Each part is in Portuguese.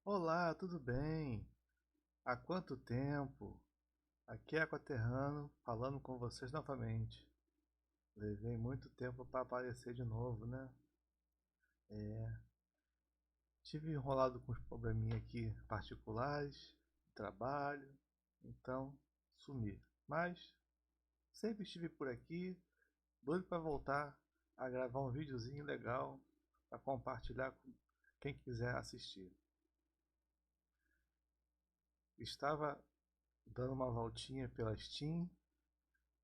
Olá, tudo bem? Há quanto tempo? Aqui é Aquaterrano falando com vocês novamente. Levei muito tempo para aparecer de novo, né? Tive enrolado com uns probleminha aqui particulares, trabalho, então sumi. Mas sempre estive por aqui, doido para voltar a gravar um videozinho legal para compartilhar com quem quiser assistir. Estava dando uma voltinha pela Steam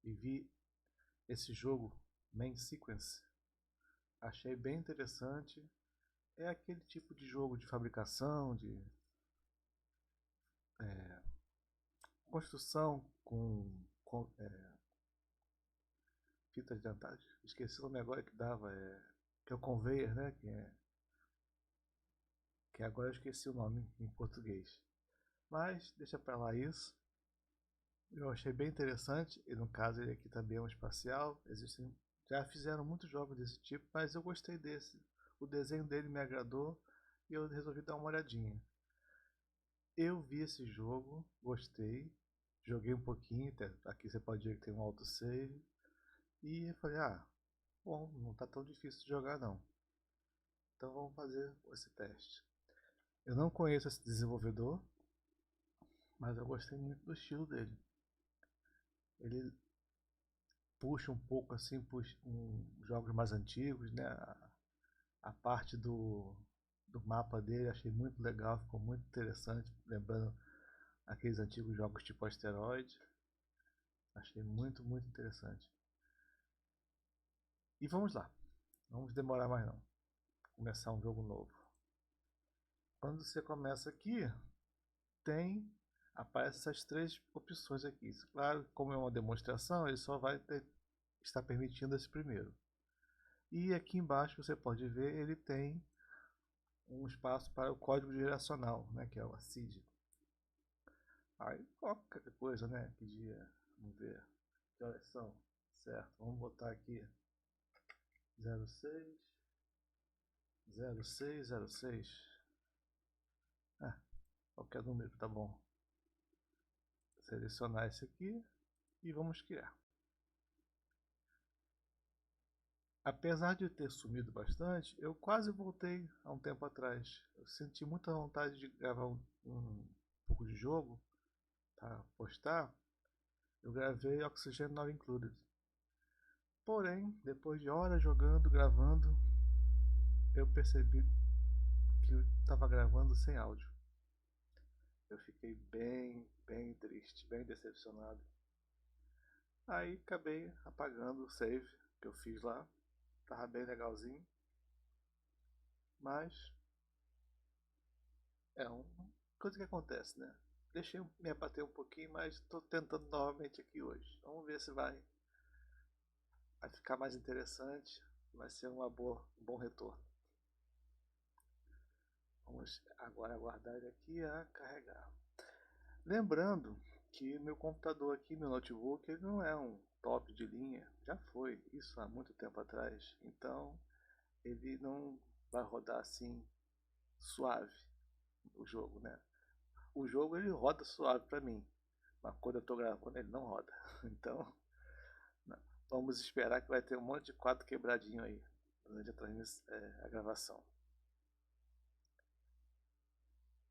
e vi esse jogo Main Sequence. Achei bem interessante. É aquele tipo de jogo de fabricação, de construção com fitas dentais. Esqueci o nome agora que dava. Que é o conveyor, né? Que agora eu esqueci o nome em português. Mas deixa pra lá isso. Eu achei bem interessante. E no caso ele aqui também é um espacial. Já fizeram muitos jogos desse tipo, mas eu gostei desse. O desenho dele me agradou e eu resolvi dar uma olhadinha. Eu vi esse jogo, gostei, joguei um pouquinho, aqui você pode ver que tem um autosave, e eu falei, bom, não tá tão difícil de jogar não. Então vamos fazer esse teste. Eu não conheço esse desenvolvedor, mas eu gostei muito do estilo dele. Ele puxa um pouco assim, puxa jogos mais antigos, né? A parte do mapa dele achei muito legal, ficou muito interessante, lembrando aqueles antigos jogos tipo Asteroid. Achei muito, muito interessante. E vamos lá. Não vamos demorar mais não. Começar um jogo novo. Quando você começa aqui, tem aparece essas três opções aqui. Claro, como é uma demonstração, ele só vai estar permitindo esse primeiro. E aqui embaixo você pode ver, ele tem um espaço para o código geracional, né, que é o ACID. Aí qualquer coisa, né? Que dia? Vamos ver. Que horas são? Certo, vamos botar aqui 06 0606. Ah, qualquer número tá bom. Selecionar esse aqui e vamos criar. Apesar de ter sumido bastante, eu quase voltei há um tempo atrás. Eu senti muita vontade de gravar um pouco de jogo para postar. Eu gravei Oxygen Not Included. Porém, depois de horas jogando, gravando, eu percebi que eu estava gravando sem áudio. Eu fiquei bem triste, bem decepcionado. Aí acabei apagando o save que eu fiz lá. Tava bem legalzinho. Mas é uma coisa que acontece, né? Deixei me abater um pouquinho, mas estou tentando novamente aqui hoje. Vamos ver se vai ficar mais interessante. Vai ser um bom retorno. Vamos agora aguardar ele aqui a carregar. Lembrando que meu computador aqui, meu notebook, ele não é um top de linha. Já foi, isso há muito tempo atrás. Então ele não vai rodar assim suave o jogo, né? O jogo ele roda suave para mim, mas quando eu estou gravando ele não roda. Então vamos esperar que vai ter um monte de quadro quebradinho aí durante a gravação.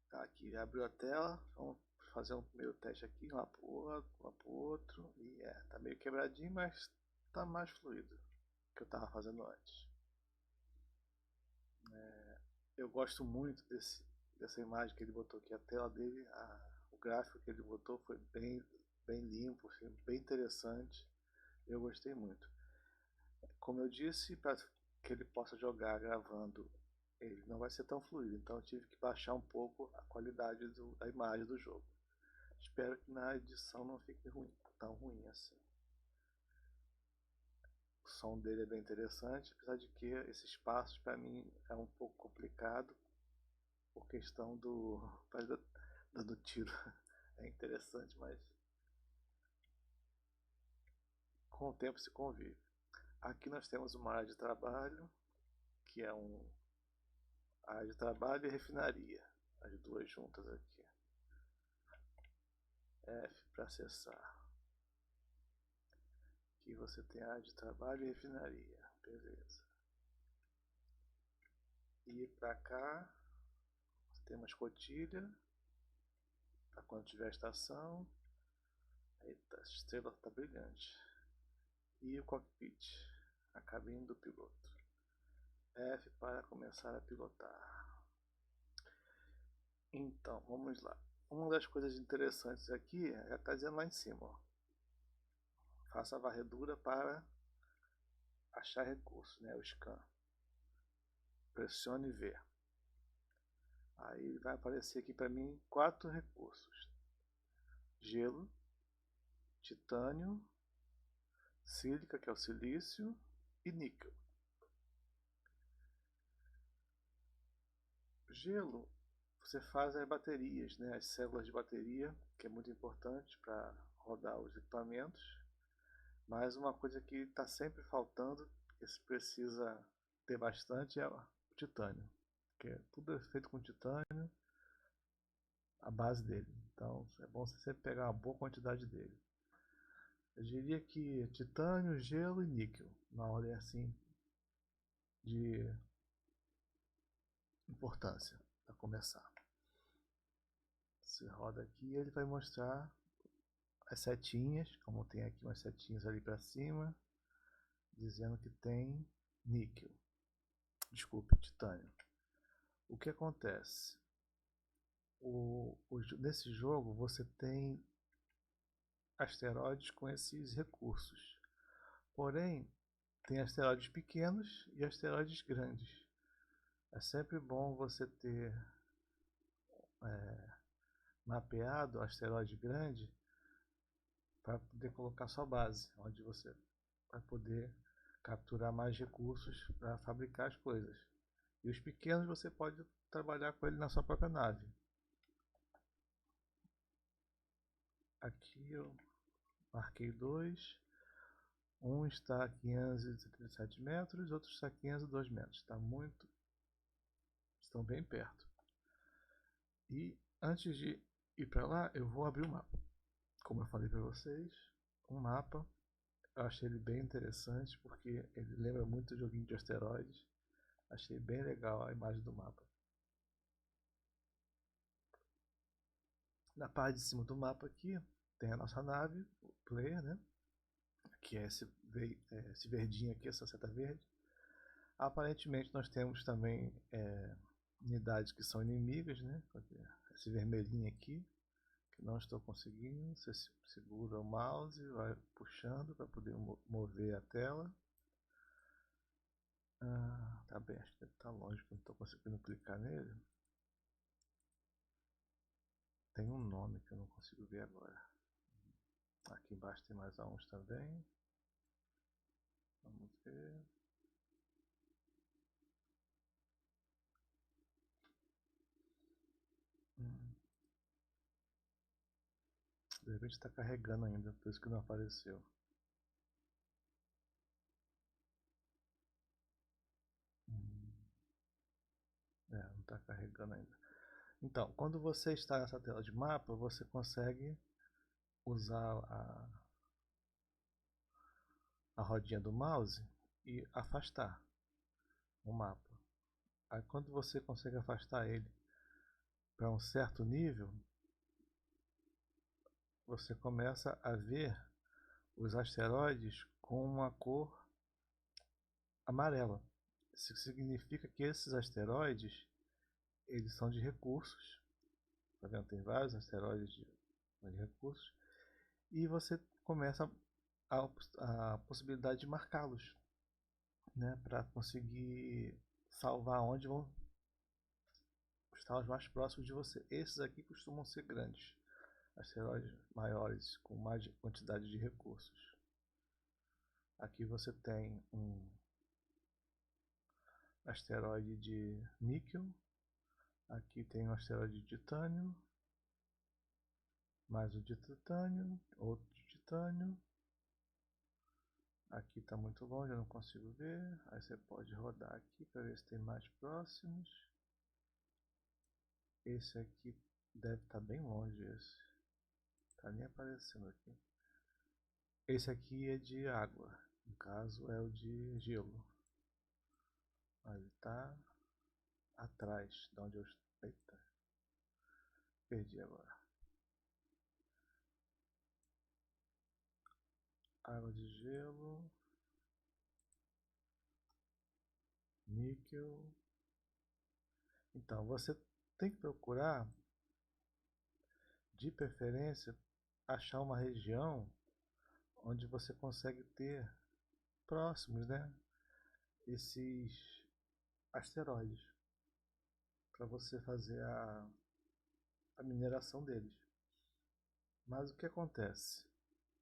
Tá, aqui abriu a tela, vamos fazer um primeiro teste aqui, lá pro outro, lá pro outro. E tá meio quebradinho, mas tá mais fluido que eu tava fazendo antes. Eu gosto muito dessa imagem que ele botou aqui, a tela dele, o gráfico que ele botou foi bem limpo, foi bem interessante. Eu gostei muito. Como eu disse, para que ele possa jogar gravando, ele não vai ser tão fluido, então eu tive que baixar um pouco a qualidade da imagem do jogo. Espero que na edição não fique tão ruim assim. O som dele é bem interessante, apesar de que esse espaço para mim é um pouco complicado por questão do dando tiro. É interessante, mas com o tempo se convive. Aqui nós temos uma área de trabalho, que é área de trabalho e refinaria. as duas juntas aqui. F para acessar. Aqui você tem a área de trabalho e refinaria. Beleza. E para cá, tem uma escotilha para quando tiver estação. Eita, a estrela está brilhante. E o cockpit, a cabine do piloto. F para começar a pilotar. Então, vamos lá. Uma das coisas interessantes aqui, já está dizendo lá em cima, ó. Faça a varredura para achar recursos, né? O scan. Pressione V. Aí vai aparecer aqui para mim 4 recursos: gelo, titânio, sílica, que é o silício, e níquel. Gelo, você faz as baterias, né? As células de bateria, que é muito importante para rodar os equipamentos. Mas uma coisa que está sempre faltando, que se precisa ter bastante, é o titânio. Porque tudo é feito com titânio, a base dele. Então é bom você sempre pegar uma boa quantidade dele. Eu diria que titânio, gelo e níquel, na ordem assim de importância para começar. Você roda aqui e ele vai mostrar as setinhas, como tem aqui umas setinhas ali para cima, dizendo que tem níquel. Desculpe, titânio. O que acontece? Nesse jogo você tem asteroides com esses recursos. Porém, tem asteroides pequenos e asteroides grandes. É sempre bom você ter mapeado asteroide grande para poder colocar sua base, onde você vai poder capturar mais recursos para fabricar as coisas. E os pequenos você pode trabalhar com ele na sua própria nave. Aqui eu marquei 2. Um está a 537 metros, outro está a 502 metros. Estão bem perto. E antes de ir para lá, eu vou abrir o mapa. Como eu falei para vocês, um mapa. Eu achei ele bem interessante porque ele lembra muito o joguinho de asteroides. Achei bem legal a imagem do mapa. Na parte de cima do mapa aqui tem a nossa nave, o player, né? Que é esse verdinho aqui, essa seta verde. Aparentemente nós temos também unidades que são inimigas, né? Esse vermelhinho aqui, que não estou conseguindo. Você segura o mouse, vai puxando para poder mover a tela. Tá bem, acho que deve estar longe, que eu não estou conseguindo clicar nele. Tem um nome que eu não consigo ver agora. Aqui embaixo tem mais uns também. Vamos ver. De repente está carregando ainda, por isso que não apareceu. Não está carregando ainda. Então, quando você está nessa tela de mapa, você consegue usar a rodinha do mouse e afastar o mapa. Aí quando você consegue afastar ele para um certo nível, você começa a ver os asteroides com uma cor amarela. Isso significa que esses asteroides, eles são de recursos. Tá vendo? Tem vários asteroides de recursos. E você começa a possibilidade de marcá-los, né, para conseguir salvar onde vão estar os mais próximos de você. Esses aqui costumam ser grandes, asteroides maiores, com mais quantidade de recursos. Aqui você tem um asteroide de níquel, aqui tem um asteroide de titânio, mais um de titânio, outro de titânio. Aqui está muito longe, eu não consigo ver. Aí você pode rodar aqui para ver se tem mais próximos. Esse aqui deve estar bem longe, esse. Tá nem aparecendo aqui. Esse aqui é de água. No caso é o de gelo. Aí ele tá atrás de onde eu... Eita, perdi agora. Água de gelo. Níquel. Então, você tem que procurar, de preferência, achar uma região onde você consegue ter próximos, né, esses asteroides para você fazer a mineração deles. Mas o que acontece?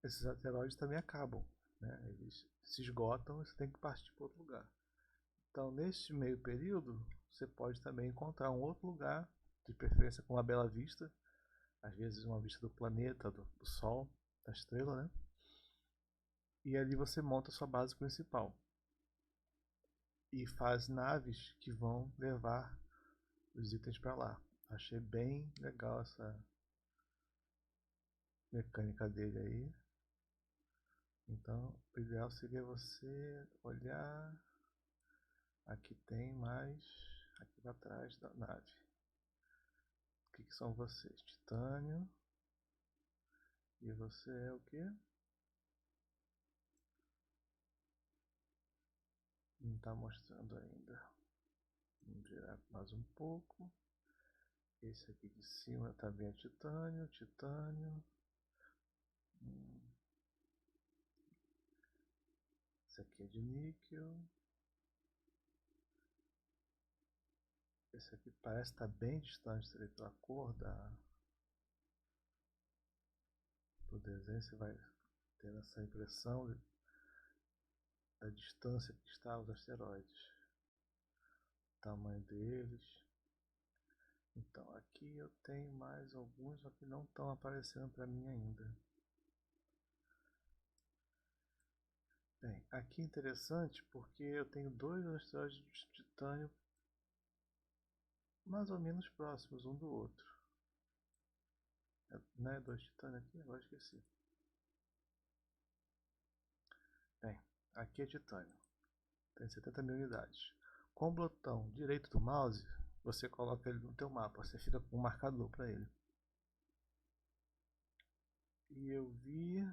Esses asteroides também acabam, né? Eles se esgotam e você tem que partir para outro lugar. Então, neste meio período, você pode também encontrar um outro lugar, de preferência com uma bela vista, às vezes uma vista do planeta, do Sol, da estrela, né? E ali você monta a sua base principal e faz naves que vão levar os itens para lá. Achei bem legal essa mecânica dele aí. Então, o ideal seria você olhar. Aqui tem mais aqui para trás da nave. O que são vocês? Titânio. E você é o que? Não está mostrando ainda. Vamos virar mais um pouco. Esse aqui de cima também é titânio, titânio. Esse aqui é de níquel. Esse aqui parece estar bem distante pela cor do desenho. Você vai ter essa impressão da distância que estão os asteroides. O tamanho deles. Então aqui eu tenho mais alguns, só que não estão aparecendo para mim ainda. Bem, aqui é interessante porque eu tenho dois asteroides de titânio mais ou menos próximos um do outro. Não é dois titânios aqui? Agora esqueci. Bem, aqui é titânio. Tem 70 mil unidades. Com o botão direito do mouse, você coloca ele no teu mapa. Você fica com um marcador para ele. E eu vi...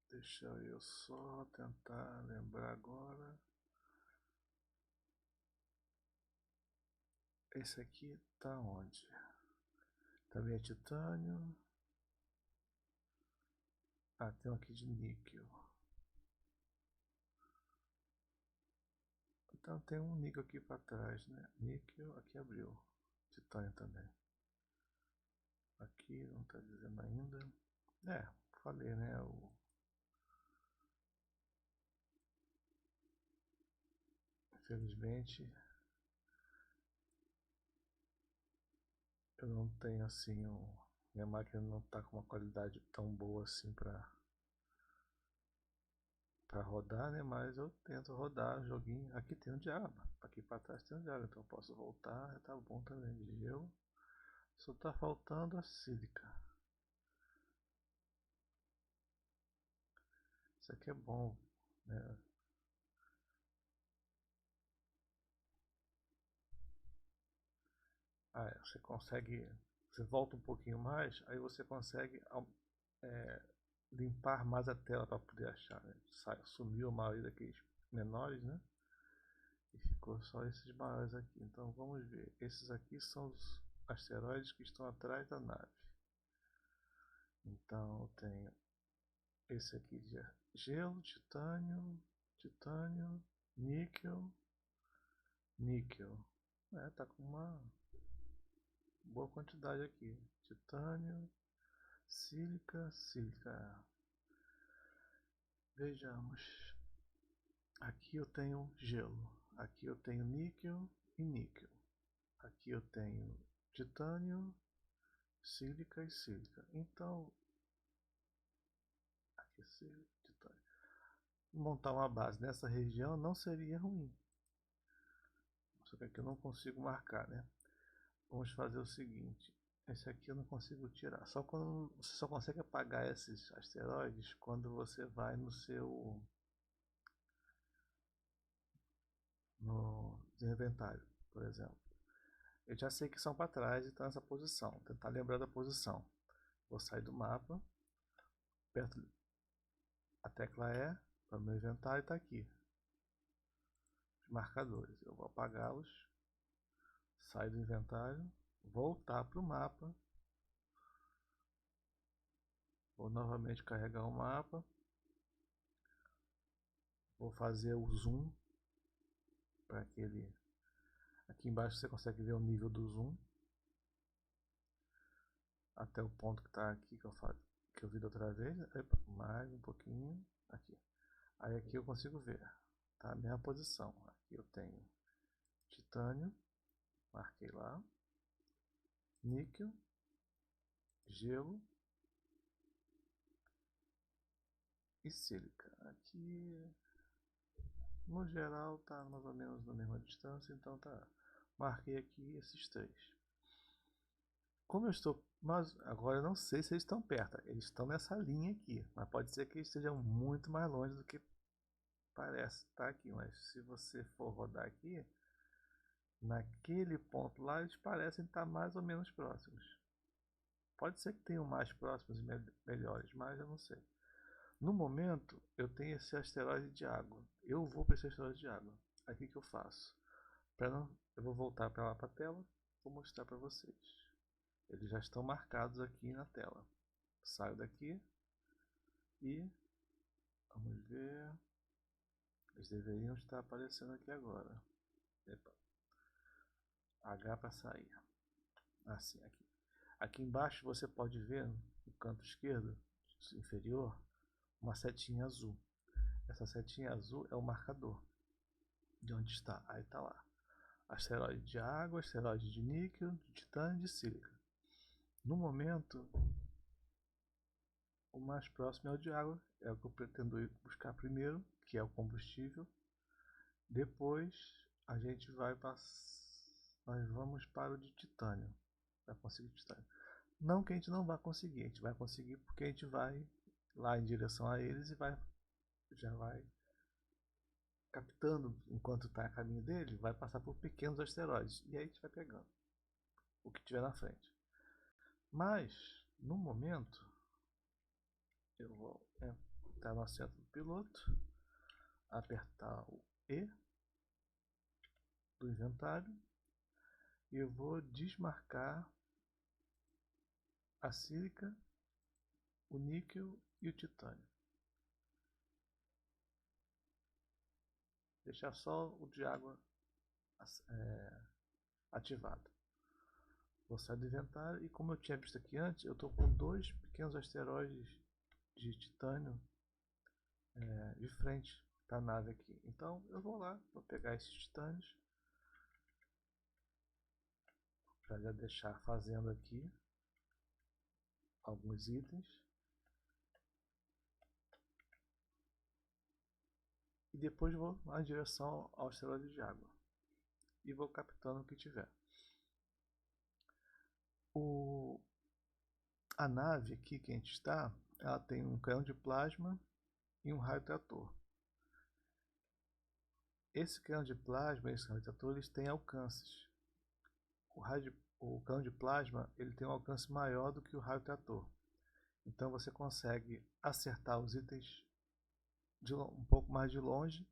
Deixa eu só tentar lembrar agora. Esse aqui tá onde? Também é titânio. Ah, tem um aqui de níquel. Então tem um níquel aqui para trás, né? Níquel, aqui abriu. Titânio também. Aqui não tá dizendo ainda. É, falei, né? Infelizmente, eu não tenho assim minha máquina não tá com uma qualidade tão boa assim para rodar, né? Mas eu tento rodar o joguinho. Aqui tem um diabo, aqui para trás tem um diabo, então eu posso voltar, tá bom também de gelo. Só tá faltando a sílica. Isso aqui é bom, né? Ah, você consegue, você volta um pouquinho mais, aí você consegue é, limpar mais a tela para poder achar, né? Sumiu a maioria daqueles menores, né? E ficou só esses maiores aqui. Então vamos ver. Esses aqui são os asteroides que estão atrás da nave. Então eu tenho esse aqui de gelo, titânio, titânio, níquel, níquel. É, tá com uma boa quantidade aqui. Titânio, sílica, sílica. Vejamos. Aqui eu tenho gelo. Aqui eu tenho níquel e níquel. Aqui eu tenho titânio, sílica e sílica. Então, aqui é sílica, titânio. Montar uma base nessa região não seria ruim. Só que aqui eu não consigo marcar, né? vamos fazer o seguinte. Esse aqui eu não consigo tirar. Só quando você só consegue apagar esses asteroides quando você vai no seu no inventário, por exemplo. Eu já sei que são para trás e estão nessa posição. Vou tentar lembrar da posição. Vou sair do mapa, aperto a tecla E para o meu inventário, está aqui. Os marcadores. Eu vou apagá-los. Sair do inventário, voltar para o mapa. Vou novamente carregar o mapa. Vou fazer o zoom para aquele. Aqui embaixo você consegue ver o nível do zoom até o ponto que está aqui que eu vi da outra vez. Epa, mais um pouquinho aqui. Aí aqui eu consigo ver, tá? A mesma posição. Aqui eu tenho titânio, marquei lá, níquel, gelo e sílica. Aqui no geral tá mais ou menos na mesma distância, então tá. Marquei aqui esses três. Como eu estou, mas agora eu não sei se eles estão perto. Eles estão nessa linha aqui, mas pode ser que eles estejam muito mais longe do que parece estar aqui. Mas se você for rodar aqui, naquele ponto lá eles parecem estar mais ou menos próximos. Pode ser que tenham mais próximos e melhores, mas eu não sei. No momento, eu tenho esse asteroide de água. Eu vou para esse asteroide de água. Aí o que eu faço? Eu vou voltar para lá para a tela. Vou mostrar para vocês. Eles já estão marcados aqui na tela. Saio daqui e vamos ver. Eles deveriam estar aparecendo aqui agora. Epa. H para sair. Assim, aqui. Aqui embaixo você pode ver no canto esquerdo inferior uma setinha azul. Essa setinha azul é o marcador de onde está. Aí está lá. Asteroide de água, asteroide de níquel, de titânio e de sílica. No momento, o mais próximo é o de água, é o que eu pretendo ir buscar primeiro, que é o combustível. Depois a gente vai nós vamos para o de titânio. Vai conseguir titânio. Não que a gente não vá conseguir, a gente vai conseguir porque a gente vai lá em direção a eles e já vai captando enquanto está a caminho dele, vai passar por pequenos asteroides e aí a gente vai pegando o que tiver na frente. Mas no momento eu vou entrar no assento do piloto, apertar o E do inventário e eu vou desmarcar a sílica, o níquel e o titânio. Deixar só o de água ativado. Vou sair do inventário e como eu tinha visto aqui antes, eu estou com dois pequenos asteroides de titânio de frente para a nave aqui. Então eu vou lá, vou pegar esses titânios para já deixar fazendo aqui alguns itens. E depois vou na direção ao asteroide de água. E vou captando o que tiver. A nave aqui que a gente está, ela tem um canhão de plasma e um raio trator. Esse canhão de plasma e esse raio trator, eles têm alcances. O canhão de plasma ele tem um alcance maior do que o raio trator. Então você consegue acertar os itens um pouco mais de longe,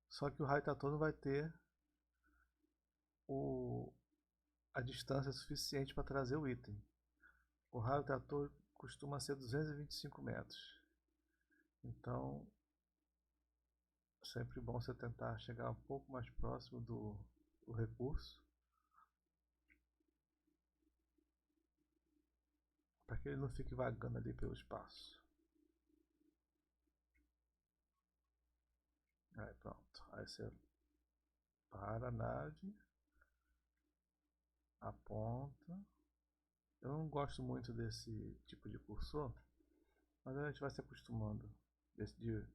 só que o raio trator não vai ter a distância suficiente para trazer o item. O raio trator costuma ser 225 metros. Então, é sempre bom você tentar chegar um pouco mais próximo do recurso, para que ele não fique vagando ali pelo espaço. Aí pronto. Aí você para a nave, aponta. Eu não gosto muito desse tipo de cursor, mas a gente vai se acostumando de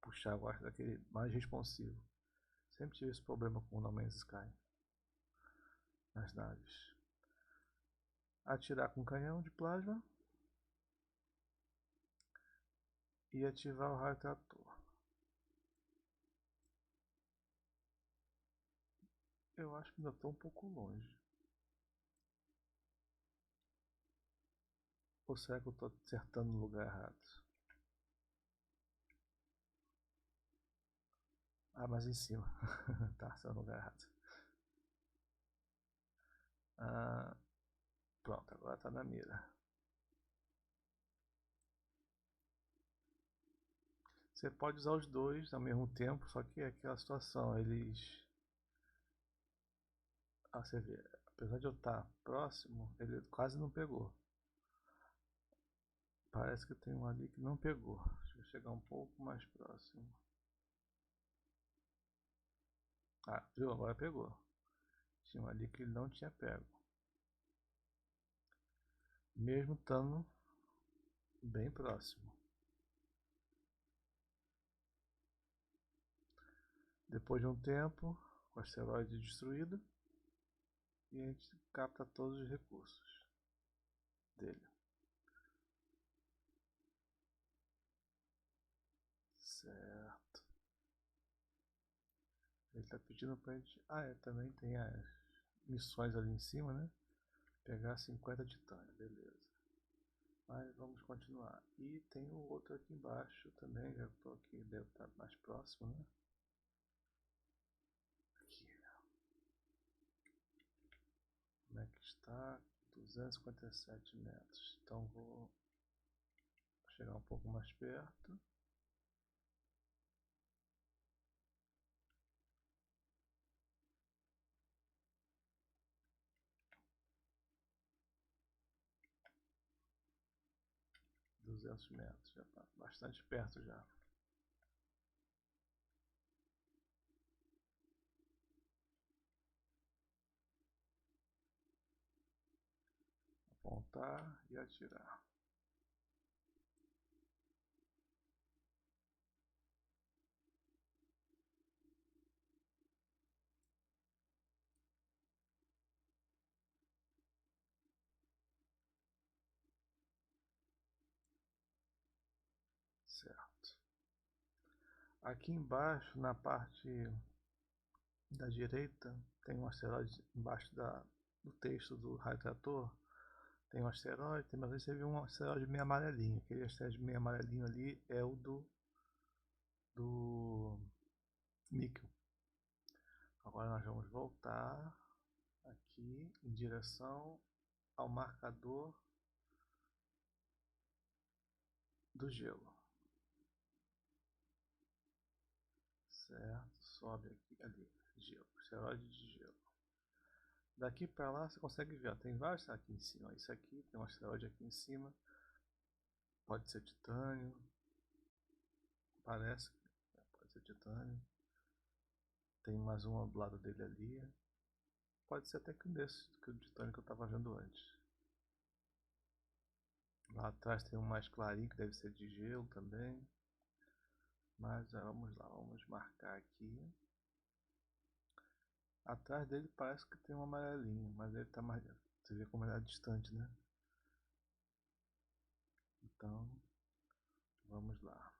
puxar, eu gosto daquele mais responsivo. Sempre tive esse problema com o No Man's Sky nas naves. atirar com canhão de plasma e ativar o raio trator. Eu acho que ainda estou um pouco longe. Ou será que eu estou acertando no lugar errado? Ah, mas em cima. Tá, acertando no lugar errado. Ah, pronto, agora tá na mira. Você pode usar os dois ao mesmo tempo, só que é aquela situação, eles... Ah, você vê, apesar de eu estar próximo, ele quase não pegou. Parece que tem um ali que não pegou. Deixa eu chegar um pouco mais próximo. Ah, viu? Agora pegou. Tinha um ali que ele não tinha pego. Mesmo estando bem próximo. Depois de um tempo, o asteroide destruído, e a gente capta todos os recursos dele. Certo. Ele está pedindo pra gente... Ah, é, também tem as missões ali em cima, né? Pegar 50 titânio, beleza. Mas vamos continuar. E tem o outro aqui embaixo também, já estou aqui, deve estar mais próximo, né? Aqui. Como é que está? 257 metros. Então vou chegar um pouco mais perto. $200, já está bastante perto já. Apontar e atirar. Certo. Aqui embaixo, na parte da direita, tem um asteroide embaixo do texto do raio trator. Tem um asteroide, mas aí você viu um asteroide meio amarelinho. Aquele asteroide meio amarelinho ali é o do níquel. Agora nós vamos voltar aqui em direção ao marcador do gelo. Certo, sobe aqui, ali, gelo, asteroide de gelo. Daqui para lá você consegue ver, ó, tem vários aqui em cima. Isso aqui, tem um asteroide aqui em cima. Pode ser titânio. Parece que pode ser titânio. Tem mais um do lado dele ali. Pode ser até que um desses, que o titânio que eu estava vendo antes. Lá atrás tem um mais clarinho que deve ser de gelo também. Mas vamos lá, vamos marcar aqui. Atrás dele parece que tem um amarelinho, mas ele está mais... Você vê como ele é distante, né? Então, vamos lá.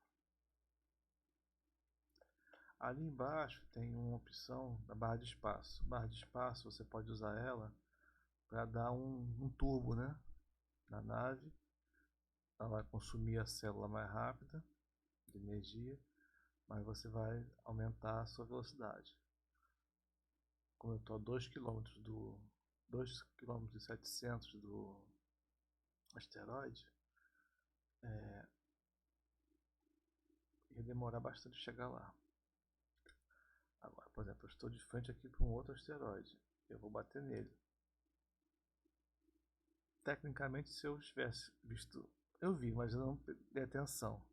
Ali embaixo tem uma opção da barra de espaço. Barra de espaço você pode usar ela para dar um turbo, né? Na nave. Ela vai consumir a célula mais rápida de energia, mas você vai aumentar a sua velocidade. Como eu estou a 2 km do 2,7 km do asteroide, ia demorar bastante chegar lá. Agora, por exemplo, eu estou de frente aqui para um outro asteroide. Eu vou bater nele. Tecnicamente, se eu tivesse visto... Eu vi, mas eu não dei atenção.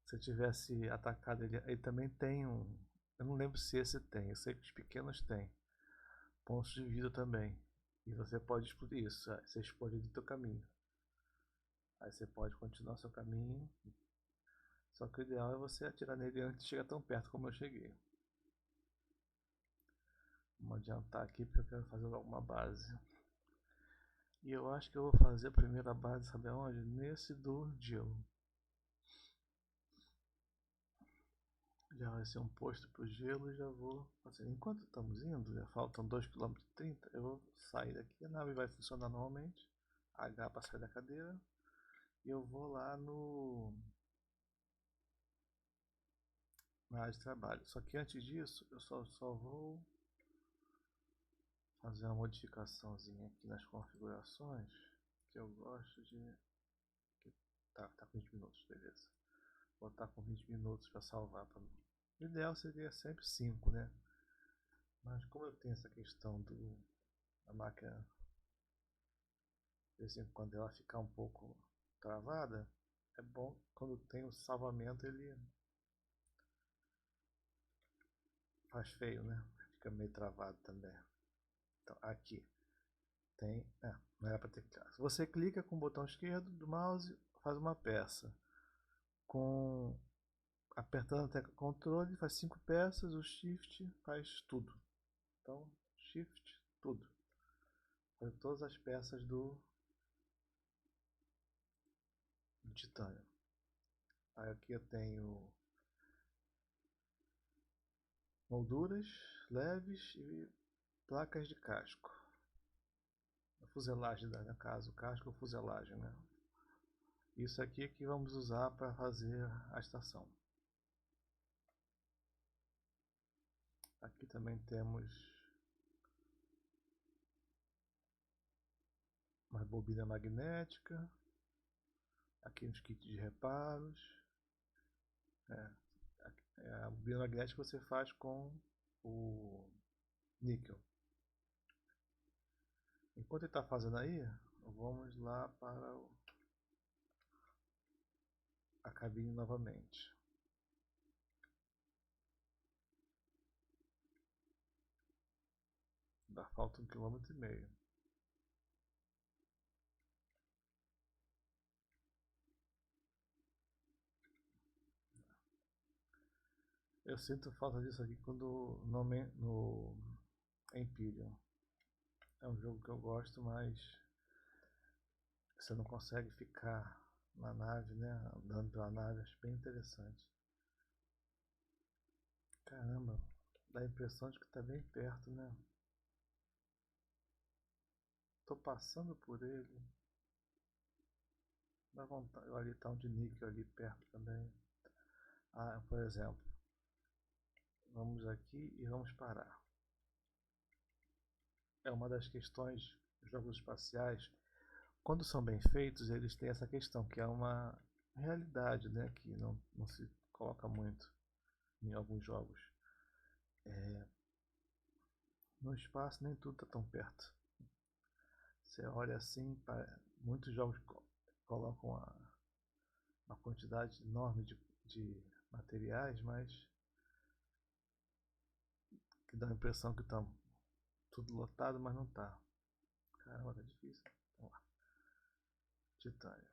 Se eu tivesse atacado ele... Ele também tem um... Eu não lembro se esse tem. Eu sei que os pequenos têm. Pontos de vida também. E você pode explodir isso. Você explode do teu caminho. Aí você pode continuar seu caminho. Só que o ideal é você atirar nele antes de chegar tão perto como eu cheguei. Vamos adiantar aqui porque eu quero fazer alguma base. E eu acho que eu vou fazer a primeira base, sabe aonde? Nesse do gelo. Já vai ser um posto pro gelo e já vou fazer. Enquanto estamos indo, já faltam 2,30 km, eu vou sair daqui, a nave vai funcionar normalmente. H para sair da cadeira. E eu vou lá na área de trabalho. Só que antes disso, eu só vou fazer uma modificaçãozinha aqui nas configurações, que eu gosto de... Tá com 20 minutos, beleza. Vou botar com 20 minutos para salvar. O ideal seria sempre 5, né? Mas como eu tenho essa questão da máquina, de vez em quando ela ficar um pouco travada, é bom quando tem o salvamento ele faz feio, né? Fica meio travado também. Então aqui tem, não era para ter clicado. Você clica com o botão esquerdo do mouse, faz uma peça. Com apertando a tecla controle faz 5 peças, o shift faz tudo. Então shift tudo. Faz todas as peças do titânio. Aí aqui eu tenho molduras leves e placas de casco. A fuselagem, no caso, casco ou fuselagem, né? Isso aqui é que vamos usar para fazer a estação. Aqui também temos uma bobina magnética. Aqui uns kits de reparos. A bobina magnética você faz com o níquel. Enquanto ele está fazendo aí, vamos lá para a cabine novamente. Ainda falta 1,5 km. Eu sinto falta disso aqui quando no Empyrean. É um jogo que eu gosto, mas você não consegue ficar na nave, né? Andando pela nave, acho bem interessante. Caramba, dá a impressão de que está bem perto, né? Tô passando por ele. Dá vontade. Ali tá um de níquel ali perto também. Ah, por exemplo, vamos aqui e vamos parar. É uma das questões dos jogos espaciais. Quando são bem feitos, eles têm essa questão, que é uma realidade, né? Que não se coloca muito em alguns jogos. No espaço nem tudo está tão perto. Você olha assim, muitos jogos colocam uma quantidade enorme de materiais, mas que dá a impressão que está tudo lotado, mas não está. Caramba, tá difícil. Vamos lá. Titânio.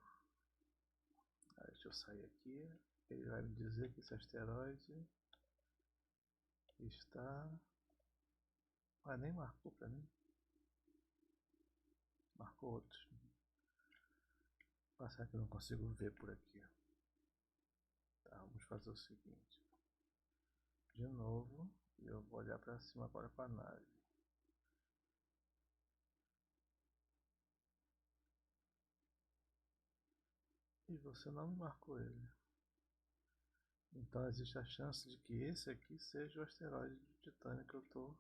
Aí, deixa eu sair aqui. Ele vai me dizer que esse asteroide está... Ah, nem marcou para mim. Marcou outros. Será que eu não consigo ver por aqui? Tá, vamos fazer o seguinte. De novo, eu vou olhar para cima agora com a nave. E você não me marcou ele. Então existe a chance de que esse aqui seja o asteroide de Titânio que eu estou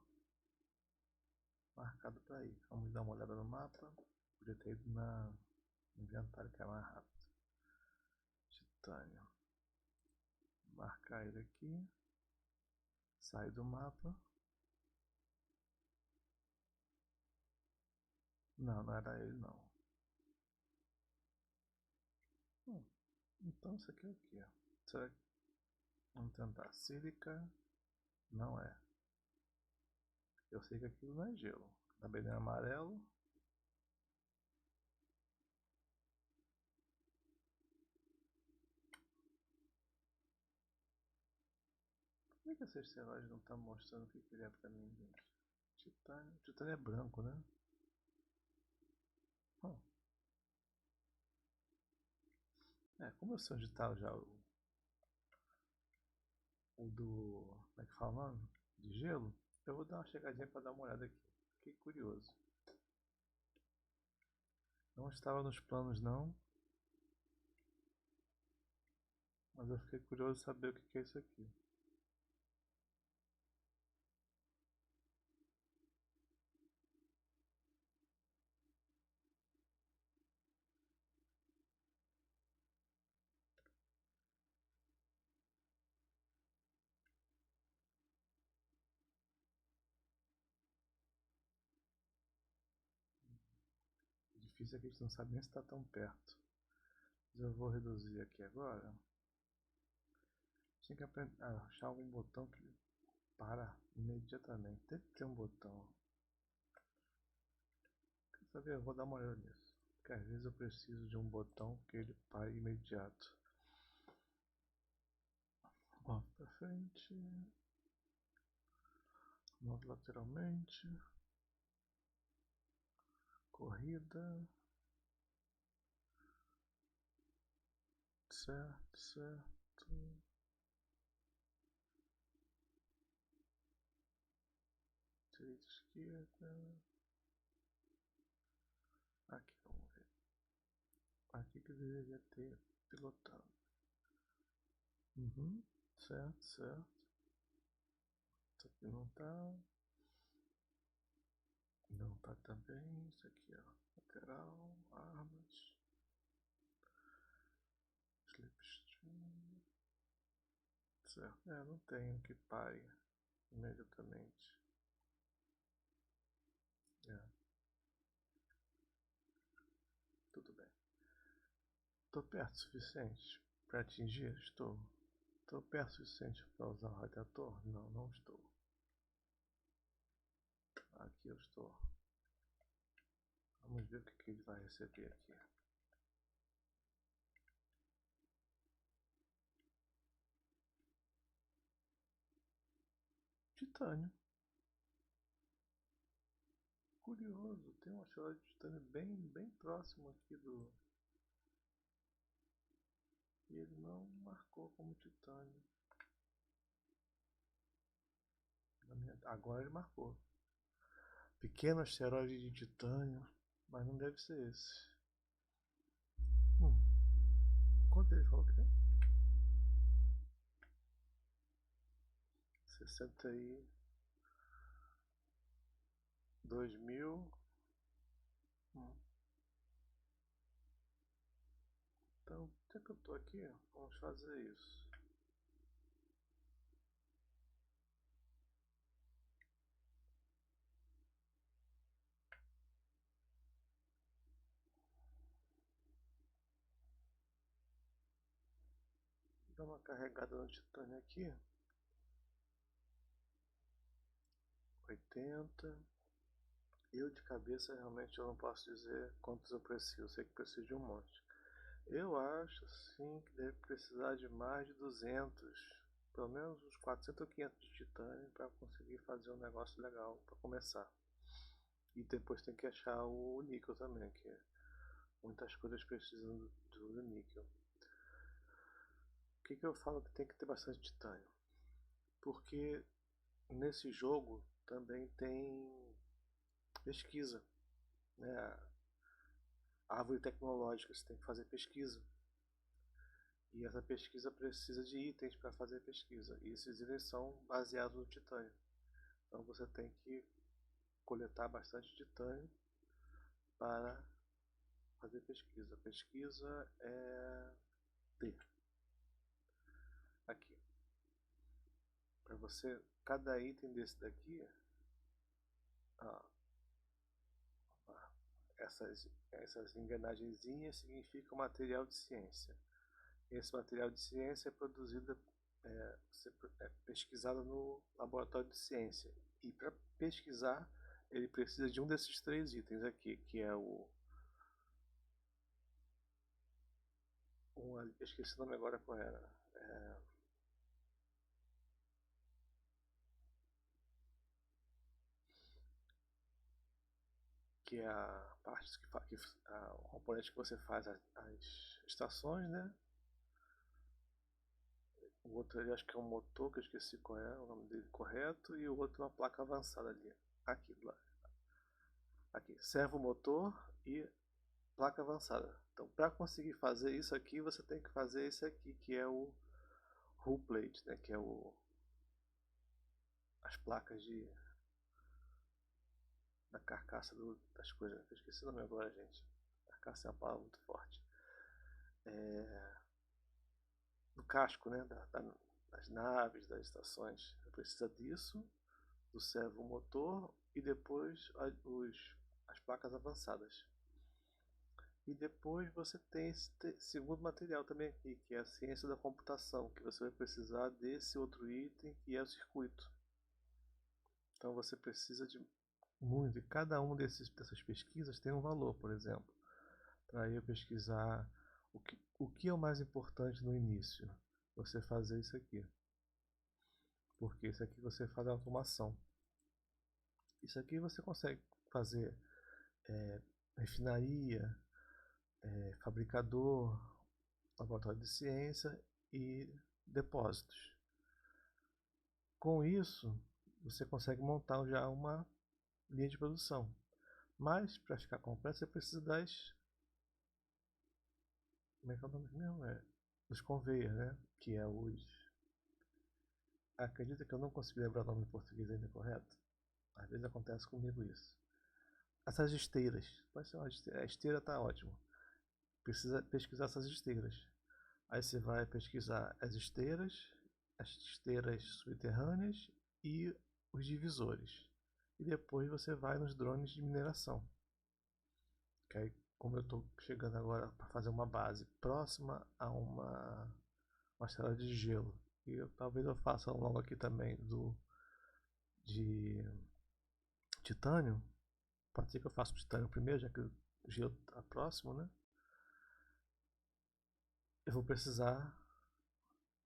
marcado para ir. Vamos dar uma olhada no mapa. Podia ter ido no inventário que é mais rápido. Titânio. Marcar ele aqui. Sai do mapa. Não, não era ele não. Então isso aqui é o que? Será que... Vamos tentar. Sílica. Não é. Eu sei que aquilo não é gelo. Também não é amarelo. Por que esse asteroide não está mostrando o que ele é para mim, gente? Titânio. Titânio é branco, né? como eu sei onde tá já o do. Como é que fala o nome? De gelo, eu vou dar uma chegadinha para dar uma olhada aqui. Fiquei curioso. Não estava nos planos não, mas eu fiquei curioso saber o que é isso aqui. Difícil é que a gente não sabe nem se está tão perto. Mas eu vou reduzir aqui agora. Tinha que aprender a achar algum botão que para imediatamente. Tem que ter um botão. Quer saber? Eu vou dar uma olhada nisso. Porque às vezes eu preciso de um botão que ele pare imediato. Move para frente. Move lateralmente. Corrida. Certo, certo. Direita, esquerda. Aqui, vamos ver. Aqui que eu deveria ter pilotado. Uhum. Certo, certo. Isso aqui não tá. Não tá também. Isso aqui, ó. Lateral, armas. Slipstream. Certo. Não tenho que pare imediatamente. É, tudo bem. Tô perto o suficiente para atingir? Estou. Tô perto o suficiente para usar o radiator? Não, não estou. Aqui eu estou. Vamos ver o que ele vai receber aqui. Titânio. Curioso, tem uma chave de titânio bem próximo aqui do. E ele não marcou como titânio. Agora ele marcou. Pequeno asteroide de titânio, mas não deve ser esse. Quanto ele falou que tem? 62.000. Então, já que eu tô aqui, vamos fazer isso. Dá uma carregada no titânio aqui. 80. Eu de cabeça realmente eu não posso dizer quantos eu preciso. Sei que preciso de um monte. Eu acho sim que deve precisar de mais de 200. Pelo menos uns 400 ou 500 de titânio para conseguir fazer um negócio legal para começar. E depois tem que achar o níquel também, que muitas coisas precisam do níquel. Por que eu falo que tem que ter bastante titânio? Porque nesse jogo também tem pesquisa, né? Árvore tecnológica, você tem que fazer pesquisa. E essa pesquisa precisa de itens para fazer pesquisa. E esses itens são baseados no titânio. Então você tem que coletar bastante titânio para fazer pesquisa. Pesquisa é T. Aqui. Para você, cada item desse daqui, ó, essas engrenagenzinhas significam material de ciência. Esse material de ciência é produzido, pesquisado no laboratório de ciência. E para pesquisar, ele precisa de um desses três itens aqui, que é esqueci o nome agora qual era. Que é a parte o componente que você faz as estações, né? O outro ali acho que é um motor, que eu esqueci qual é o nome dele correto, e o outro uma placa avançada ali. Aqui, lá. Aqui, servo motor e placa avançada. Então, para conseguir fazer isso aqui, você tem que fazer esse aqui, que é o hull plate, né? Que é as placas da carcaça das coisas. Eu esqueci o nome agora, gente. Carcaça é uma palavra muito forte. Do casco, né? Das naves, das estações. Você precisa disso, do servo motor e depois as placas avançadas. E depois você tem esse segundo material também aqui, que é a ciência da computação, que você vai precisar desse outro item, que é o circuito. Então você precisa de muito, e cada um dessas pesquisas tem um valor, por exemplo. Para eu pesquisar o que é o mais importante no início, você fazer isso aqui. Porque isso aqui você faz a automação. Isso aqui você consegue fazer refinaria, fabricador, laboratório de ciência e depósitos. Com isso, você consegue montar já uma linha de produção. Mas, para ficar completo, você precisa como é que é o nome mesmo? Dos conveyors, né? Que é os... Acredita que eu não consegui lembrar o nome em português ainda correto? Às vezes acontece comigo isso. Essas esteiras. Pode ser uma esteira. A esteira tá ótimo. Precisa pesquisar essas esteiras. Aí você vai pesquisar as esteiras subterrâneas e os divisores. E depois você vai nos drones de mineração. Que aí, como eu estou chegando agora para fazer uma base próxima a uma estrada de gelo. E talvez eu faça um logo aqui também de titânio. Pode ser que eu faça o titânio primeiro, já que o gelo está próximo, né? Eu vou precisar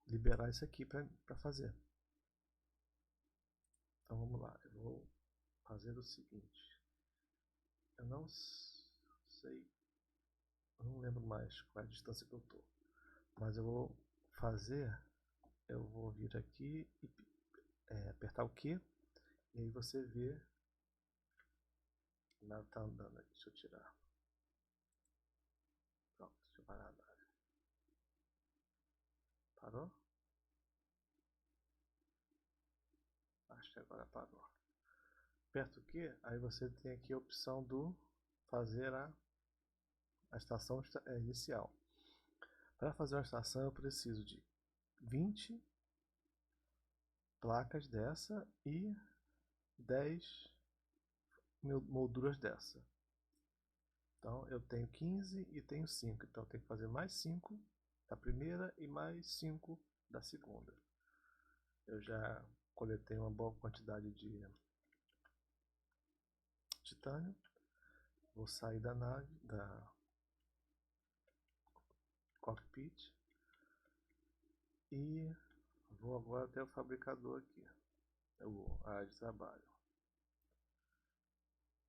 liberar isso aqui para fazer. Então vamos lá, eu vou fazer o seguinte. Eu não sei, eu não lembro mais qual é a distância que eu estou, mas eu vou vir aqui e apertar o Q, e aí você vê. A nave tá andando aqui, deixa eu tirar. Pronto, deixa eu parar a nave. Parou? Acho que agora parou. Aperta o Q, aí você tem aqui a opção do fazer a estação inicial. Para fazer uma estação eu preciso de 20 placas dessa e 10 molduras dessa. Então eu tenho 15 e tenho 5. Então eu tenho que fazer mais 5 da primeira e mais 5 da segunda. Eu já coletei uma boa quantidade de titânio. Vou sair da nave, da cockpit, e vou agora até o fabricador aqui, a área de trabalho.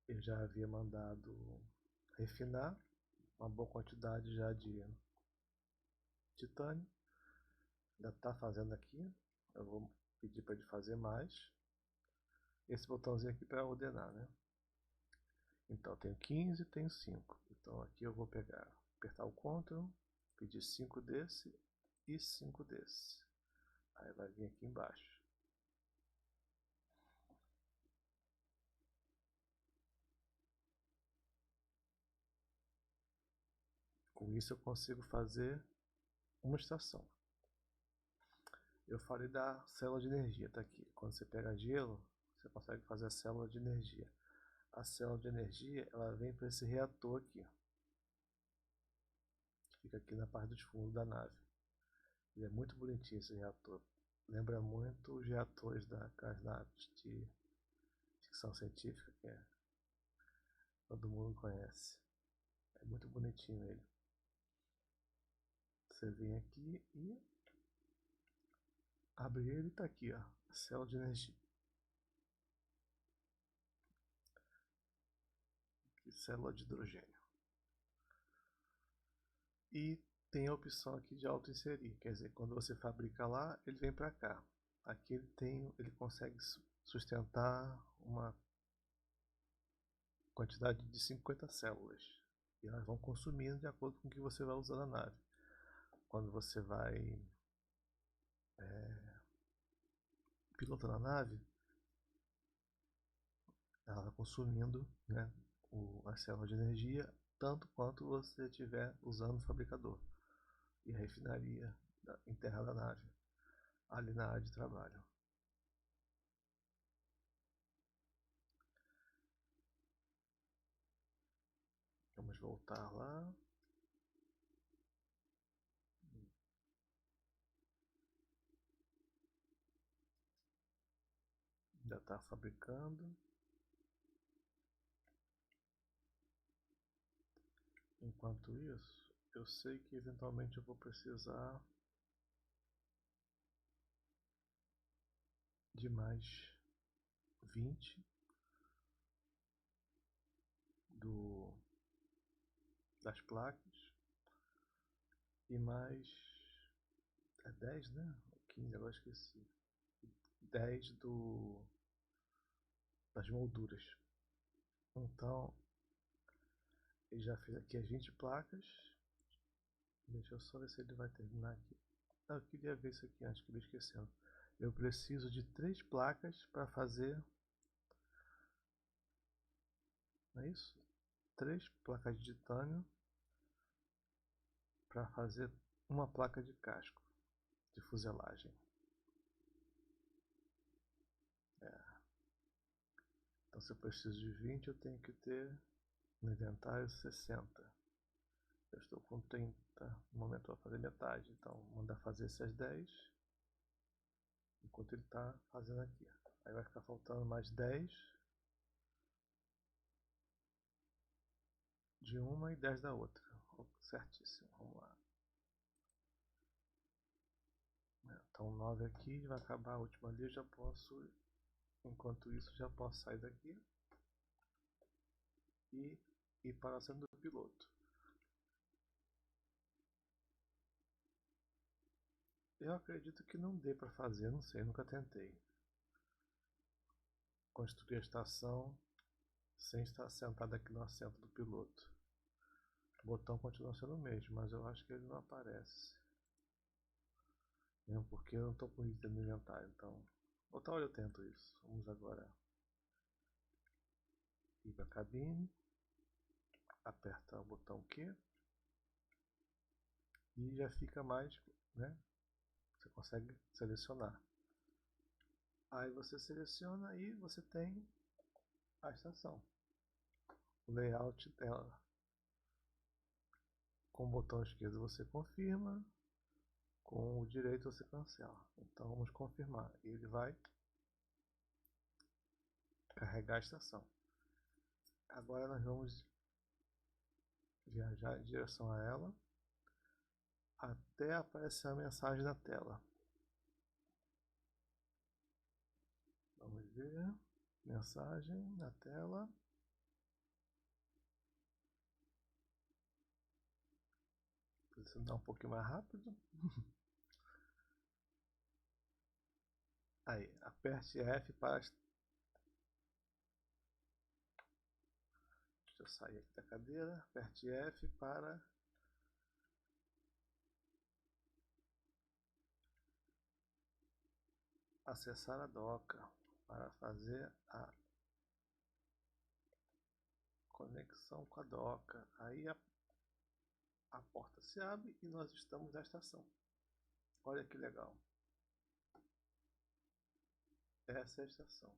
Eu já havia mandado refinar uma boa quantidade já de titânio. Ainda está fazendo aqui. Eu vou pedir para ele fazer mais. Esse botãozinho aqui para ordenar, né? Então, tenho 15 e tenho 5. Então, aqui eu vou apertar o Ctrl, pedir 5 desse e 5 desse. Aí vai vir aqui embaixo. Com isso eu consigo fazer uma estação. Eu falei da célula de energia, tá aqui. Quando você pega gelo, você consegue fazer a célula de energia. A célula de energia, ela vem para esse reator aqui. Fica aqui na parte de fundo da nave. Ele é muito bonitinho esse reator. Lembra muito os reatores das naves de ficção científica, que todo mundo conhece. É muito bonitinho ele. Você vem aqui e abre ele e tá aqui, ó, a célula de energia. Aqui, célula de hidrogênio. E tem a opção aqui de auto-inserir, quer dizer, quando você fabrica lá, ele vem para cá. Aqui ele consegue sustentar uma quantidade de 50 células. E elas vão consumindo de acordo com o que você vai usar na nave. Quando você vai pilotando a nave, ela vai consumindo, né, as células de energia tanto quanto você estiver usando o fabricador e a refinaria interna da nave, ali na área de trabalho. Vamos voltar lá. Ainda está fabricando. Enquanto isso, eu sei que eventualmente eu vou precisar de mais 20 das placas e mais 10, né? 15, agora esqueci. 10 das molduras. Então, ele já fez aqui as 20 placas. Deixa eu só ver se ele vai terminar aqui. Eu queria ver isso aqui antes que eu esquecendo. Eu preciso de 3 placas para fazer. Não é isso? 3 placas de titânio para fazer uma placa de casco de fuselagem. Então, se eu preciso de 20, eu tenho que ter no inventário 60. Eu estou com 30. No momento eu vou fazer metade. Então, mandar fazer essas 10 enquanto ele está fazendo aqui. Aí vai ficar faltando mais 10 de uma e 10 da outra. Certíssimo, vamos lá. Então 9 aqui, vai acabar a última ali, eu já posso, enquanto isso, já posso sair daqui e ir para a cena do piloto. Eu acredito que não dê para fazer, não sei, nunca tentei. Construir a estação sem estar sentado aqui no assento do piloto. O botão continua sendo o mesmo, mas eu acho que ele não aparece. Mesmo porque eu não estou com item no inventário, então outra hora eu tento isso. Vamos agora ir para a cabine, aperta o botão Q e já fica mais, né? Você consegue selecionar. Aí você seleciona e você tem a estação. O layout dela. Com o botão esquerdo você confirma, com o direito você cancela. Então vamos confirmar. Ele vai carregar a estação. Agora nós vamos viajar em direção a ela até aparecer a mensagem na tela. Vamos ver. Mensagem na tela. Precisa dar um pouquinho mais rápido. Aí, aperte F para. Deixa eu sair aqui da cadeira. Aperte F para acessar a doca, para fazer a conexão com a doca. Aí a porta se abre e nós estamos na estação. Olha que legal. Essa é a estação.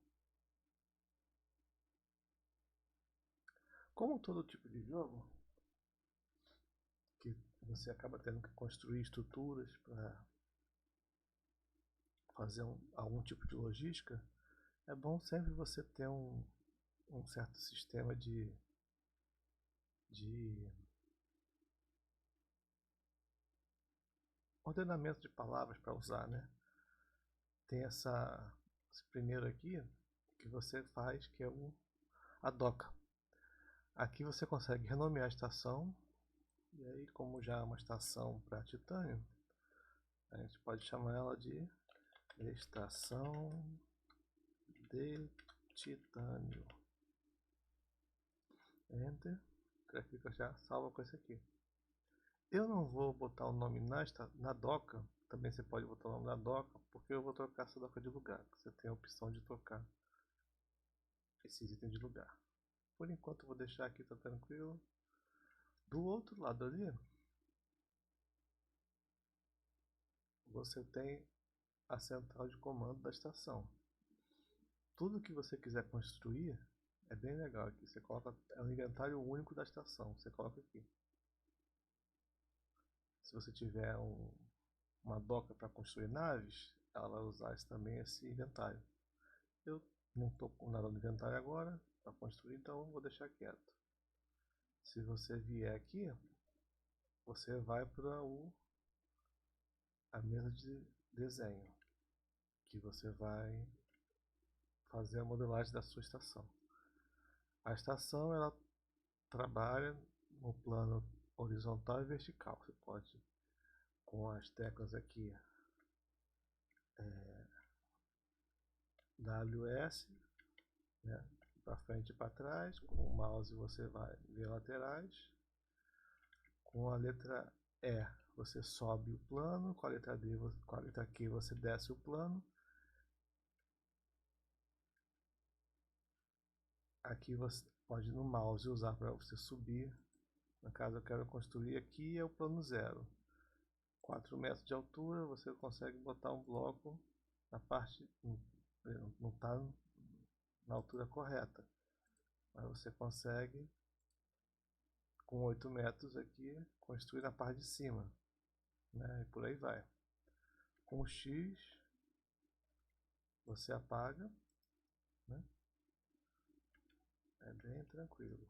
Como todo tipo de jogo, que você acaba tendo que construir estruturas para fazer algum tipo de logística, é bom sempre você ter um certo sistema de ordenamento de palavras para usar, né? Tem esse primeiro aqui que você faz, que é a doca. Aqui você consegue renomear a estação E aí, como já é uma estação para titânio, a gente pode chamar ela de estação de titânio. Enter. Fica já salva com esse aqui. Eu não vou botar o nome na doca. Também você pode botar o nome na doca, porque eu vou trocar essa doca de lugar. Você tem a opção de trocar esses itens de lugar. Por enquanto eu vou deixar aqui, tá tranquilo. Do outro lado ali, você tem a central de comando da estação. Tudo que você quiser construir é bem legal aqui. Você coloca, é um inventário único da estação. Você coloca aqui. Se você tiver uma doca para construir naves, ela vai usar também esse inventário. Eu não estou com nada no inventário agora para construir, então vou deixar quieto. Se você vier aqui, você vai para a mesa de desenho, que você vai fazer a modelagem da sua estação. A estação ela trabalha no plano horizontal e vertical. Você pode, com as teclas aqui, WS, né, para frente e para trás. Com o mouse você vai ver laterais. Com a letra E você sobe o plano, com a letra D, com a letra Q você desce o plano. Aqui você pode no mouse usar para você subir. No caso eu quero construir aqui, é o plano 0. 4 metros de altura, você consegue botar um bloco na parte, não está na altura correta, mas você consegue com 8 metros aqui construir na parte de cima, né? E por aí vai. Com o X você apaga, né? É bem tranquilo.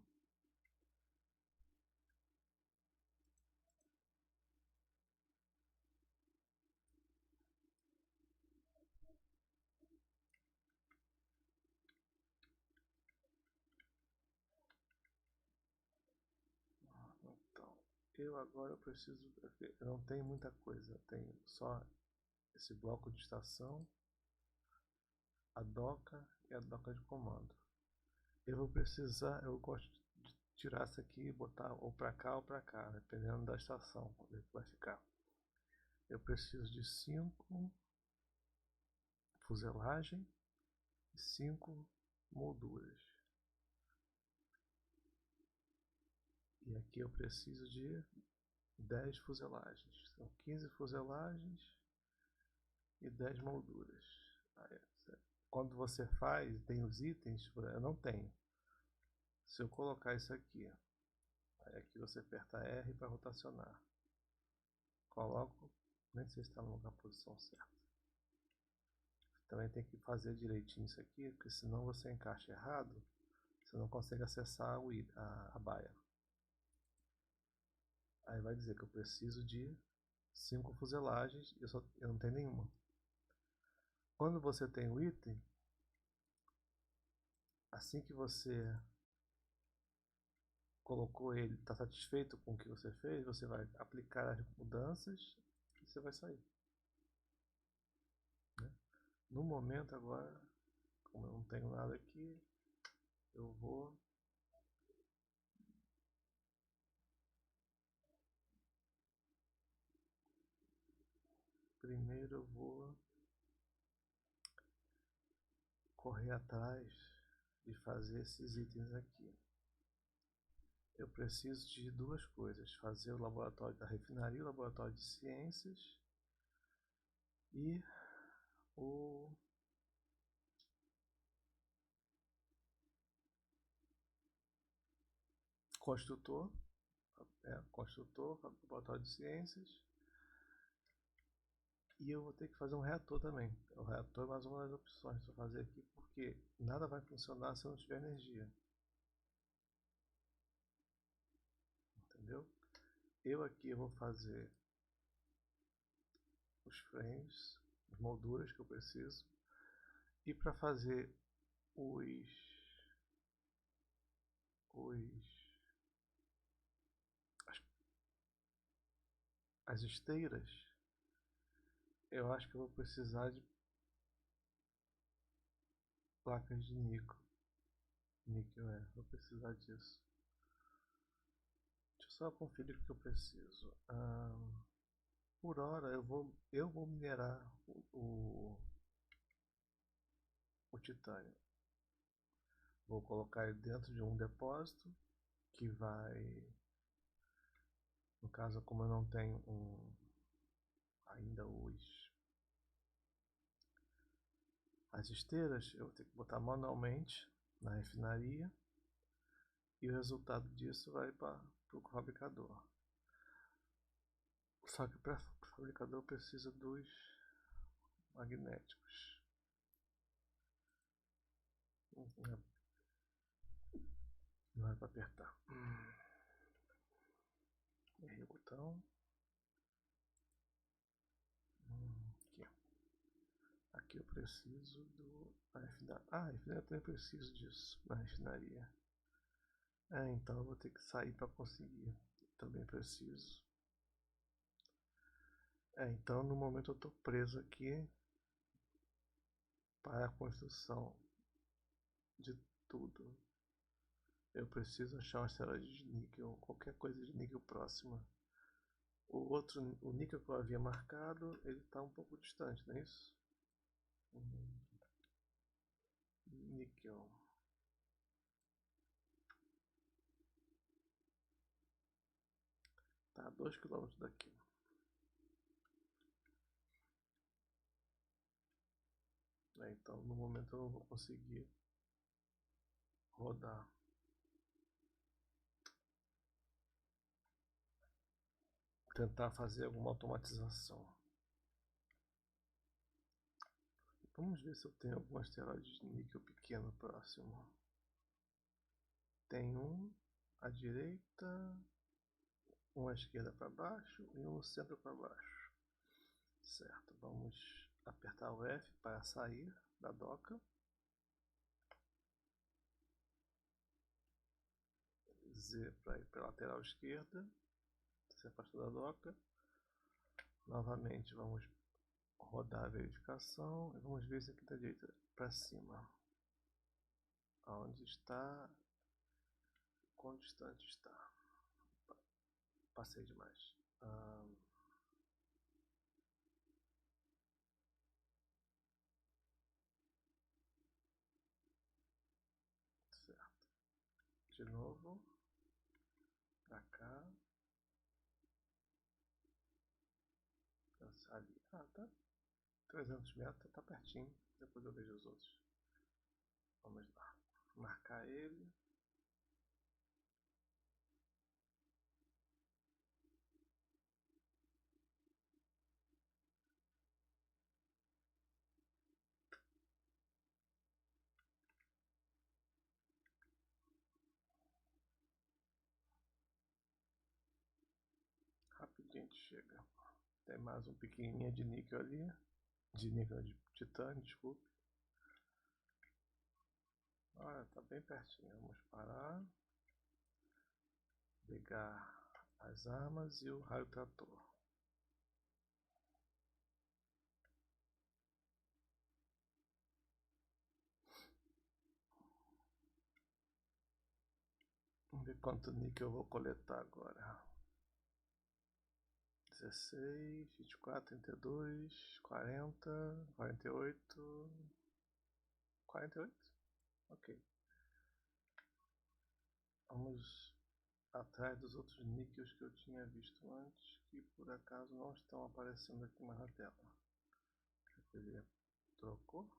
Então, eu agora preciso, eu não tenho muita coisa, eu tenho só esse bloco de estação, a doca e a doca de comando. Eu vou precisar, eu gosto de tirar essa aqui e botar ou para cá ou para cá, dependendo da estação, onde vai ficar. Eu preciso de 5 fuselagem e 5 molduras. E aqui eu preciso de 10 fuselagens. São 15 fuselagens e 10 molduras. Quando você faz, tem os itens, eu não tenho. Se eu colocar isso aqui, aí aqui você aperta R para rotacionar. Coloco, nem sei se está na posição certa. Também tem que fazer direitinho isso aqui, porque senão você encaixa errado, você não consegue acessar a baia. Aí vai dizer que eu preciso de 5 fuselagens e eu não tenho nenhuma. Quando você tem o item, assim que você colocou ele, está satisfeito com o que você fez, você vai aplicar as mudanças e você vai sair. Né? No momento agora, como eu não tenho nada aqui, eu vou primeiro eu vou correr atrás de fazer esses itens aqui. Eu preciso de duas coisas: fazer o laboratório da refinaria, o laboratório de ciências e o construtor, construtor, laboratório de ciências. E eu vou ter que fazer um reator também. O reator é mais uma das opções para fazer aqui, porque nada vai funcionar se não tiver energia. Entendeu? Eu aqui vou fazer os frames, as molduras que eu preciso. E para fazer as as esteiras, eu acho que eu vou precisar de placas de níquel. Vou precisar disso. Deixa eu só conferir o que eu preciso. Por hora eu vou minerar o titânio. Vou colocar ele dentro de um depósito que vai, no caso, como eu não tenho ainda as esteiras, eu vou ter que botar manualmente na refinaria e o resultado disso vai para o fabricador. Só que para o fabricador precisa dos magnéticos. Não é para apertar. Errei o botão. Aqui eu preciso da refinaria. A refinaria também preciso disso na refinaria. Então eu vou ter que sair para conseguir. Também preciso. Então no momento eu estou preso aqui para a construção de tudo. Eu preciso achar uma asteroide de níquel, qualquer coisa de níquel próxima. O níquel que eu havia marcado, ele está um pouco distante, não é isso? Níquel. Tá a 2 km daqui. Então no momento eu não vou conseguir rodar. Tentar fazer alguma automatização. Vamos ver se eu tenho algum asteroide de níquel pequeno próximo. Tem um à direita, um à esquerda para baixo e um no centro para baixo. Certo, vamos apertar o F para sair da doca. Z para ir para a lateral esquerda. Se afastar da doca. Novamente vamos rodar a verificação e vamos ver se aqui da direita para cima. Aonde está? Quão distante está? Passei demais. Certo. De novo. Pra cá. Ali. Tá 300 metros, tá pertinho. Depois eu vejo os outros. Vamos lá. Marcar ele. Rapidinho a gente chega. Tem mais um pequenininho de níquel ali. De níquel de titânio, desculpe. Olha, tá bem pertinho. Vamos parar. Ligar as armas e o raio trator. Vamos ver quanto níquel eu vou coletar agora. 16, 24, 32, 40, 48. 48? Ok. Vamos atrás dos outros níqueis que eu tinha visto antes, que por acaso não estão aparecendo aqui mais na tela. Ele trocou?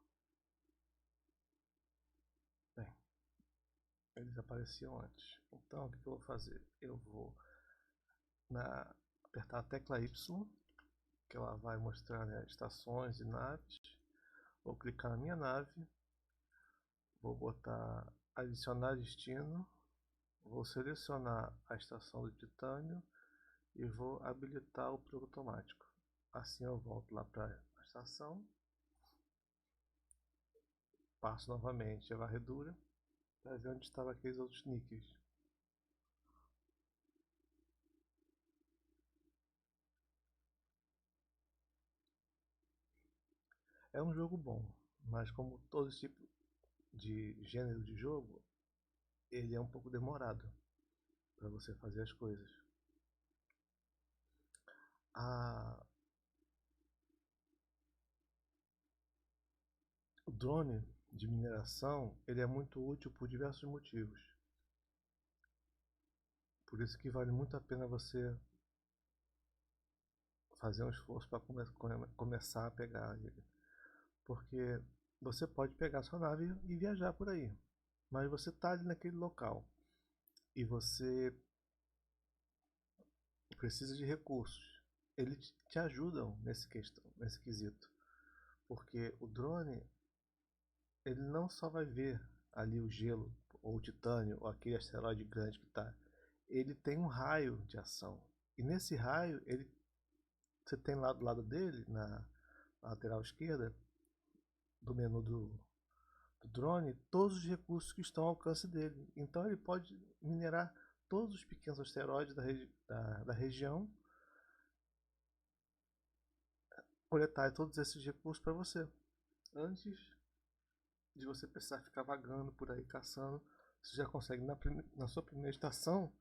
Bem, eles apareciam antes. Então o que eu vou fazer? Eu vou apertar a tecla Y, que ela vai mostrar, né, estações e naves. Vou clicar na minha nave, vou botar adicionar destino, vou selecionar a estação do titânio e vou habilitar o piloto automático. Assim eu volto lá para a estação, passo novamente a varredura para ver onde estavam aqueles outros níqueis. É um jogo bom, mas como todo tipo de gênero de jogo, ele é um pouco demorado para você fazer as coisas. A, o drone de mineração ele é muito útil por diversos motivos. Por isso que vale muito a pena você fazer um esforço para começar a pegar ele. Porque você pode pegar sua nave e viajar por aí, mas você está ali naquele local e você precisa de recursos. Eles te ajudam nesse quesito, porque o drone ele não só vai ver ali o gelo ou o titânio ou aquele asteroide grande que está, ele tem um raio de ação e nesse raio você tem lá do lado dele na lateral esquerda do menu do drone todos os recursos que estão ao alcance dele. Então ele pode minerar todos os pequenos asteroides da região, coletar todos esses recursos para você. Antes de você precisar ficar vagando por aí caçando, você já consegue na sua primeira estação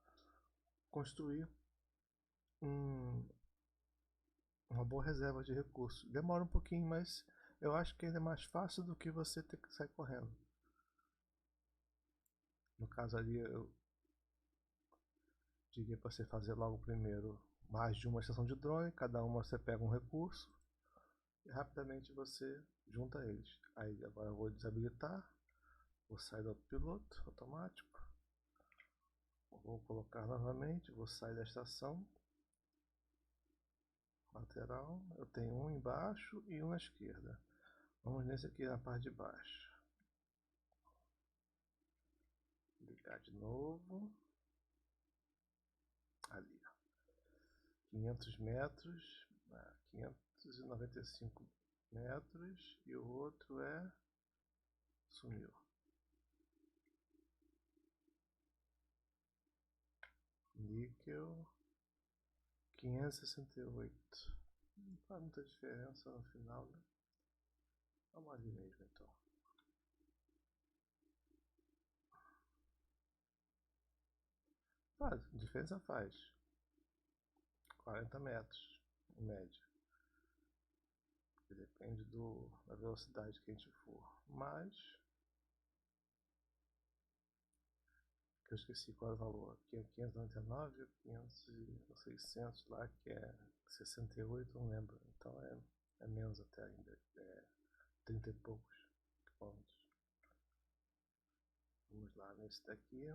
construir um, uma boa reserva de recursos. Demora um pouquinho, mas eu acho que ainda é mais fácil do que você ter que sair correndo. No caso ali, eu diria para você fazer logo primeiro mais de uma estação de drone, cada uma você pega um recurso e rapidamente você junta eles. Aí agora eu vou desabilitar, vou sair do piloto automático, vou colocar novamente, vou sair da estação lateral, eu tenho um embaixo e um à esquerda. Vamos nesse aqui na parte de baixo. Ligar de novo. Ali, ó. 500 metros, 595 metros e o outro sumiu. Níquel 568. Não faz muita diferença no final, né? Vamos ali mesmo então. Faz, diferença faz. 40 metros, em média. Depende da velocidade que a gente for. Mas que eu esqueci qual é o valor. Aqui é 599, 500 e 600 lá, que é 68, não lembro. Então é menos até ainda. É 30 e poucos quilômetros. Vamos lá nesse daqui.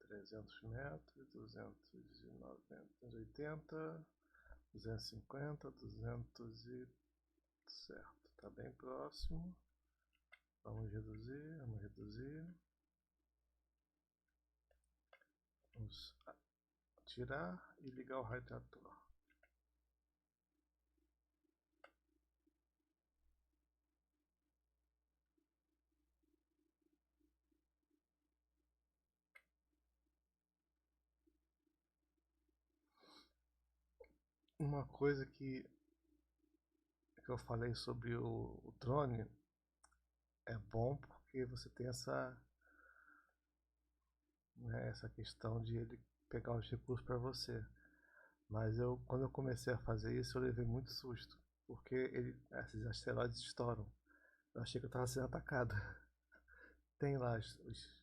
$300, 290, 280, 250, 200 e... certo, tá bem próximo. Vamos reduzir, vamos reduzir. Vamos tirar e ligar o radiador. Uma coisa que eu falei sobre o drone é bom porque você tem essa questão de ele pegar os recursos para você. Mas quando eu comecei a fazer isso, eu levei muito susto, porque esses asteroides estouram. Eu achei que eu estava sendo atacado. Tem lá os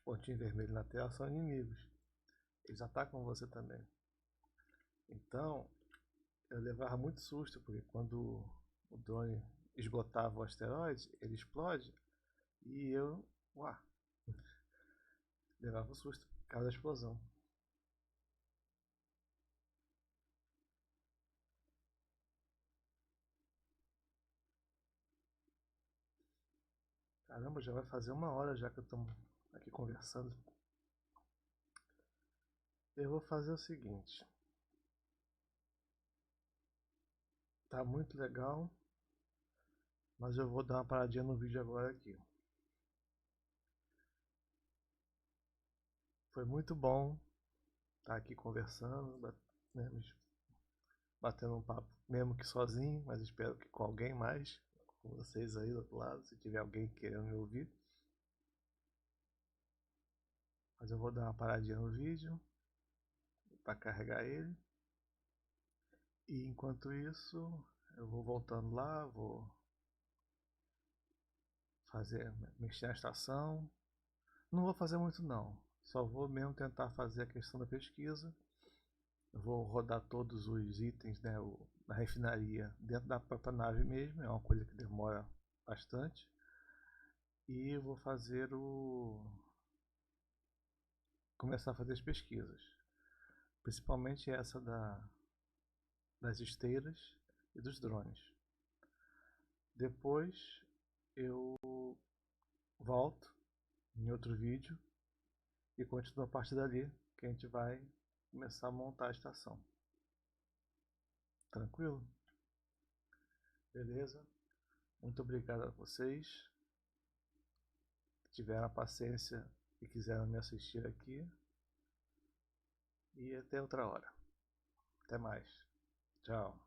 pontinhos vermelhos na tela, são inimigos. Eles atacam você também. Então, eu levava muito susto, porque quando o drone esgotava o asteroide, ele explode, e uá, levava um susto por causa da explosão. Caramba, já vai fazer 1 hora já que eu estou aqui conversando. Eu vou fazer o seguinte. Tá muito legal, mas eu vou dar uma paradinha no vídeo agora aqui. Foi muito bom estar aqui conversando, né, batendo um papo, mesmo que sozinho, mas espero que com alguém mais, com vocês aí do outro lado, se tiver alguém querendo me ouvir. Mas eu vou dar uma paradinha no vídeo para carregar ele. E enquanto isso, eu vou voltando lá, vou mexer na estação. Não vou fazer muito não, só vou mesmo tentar fazer a questão da pesquisa. Eu vou rodar todos os itens, né, da refinaria dentro da própria nave mesmo, é uma coisa que demora bastante. E vou começar a fazer as pesquisas, principalmente essa das esteiras e dos drones. Depois eu volto em outro vídeo e continuo a partir dali, que a gente vai começar a montar a estação. Tranquilo? Beleza? Muito obrigado a vocês que tiveram a paciência e quiseram me assistir aqui. E até outra hora. Até mais. Tchau.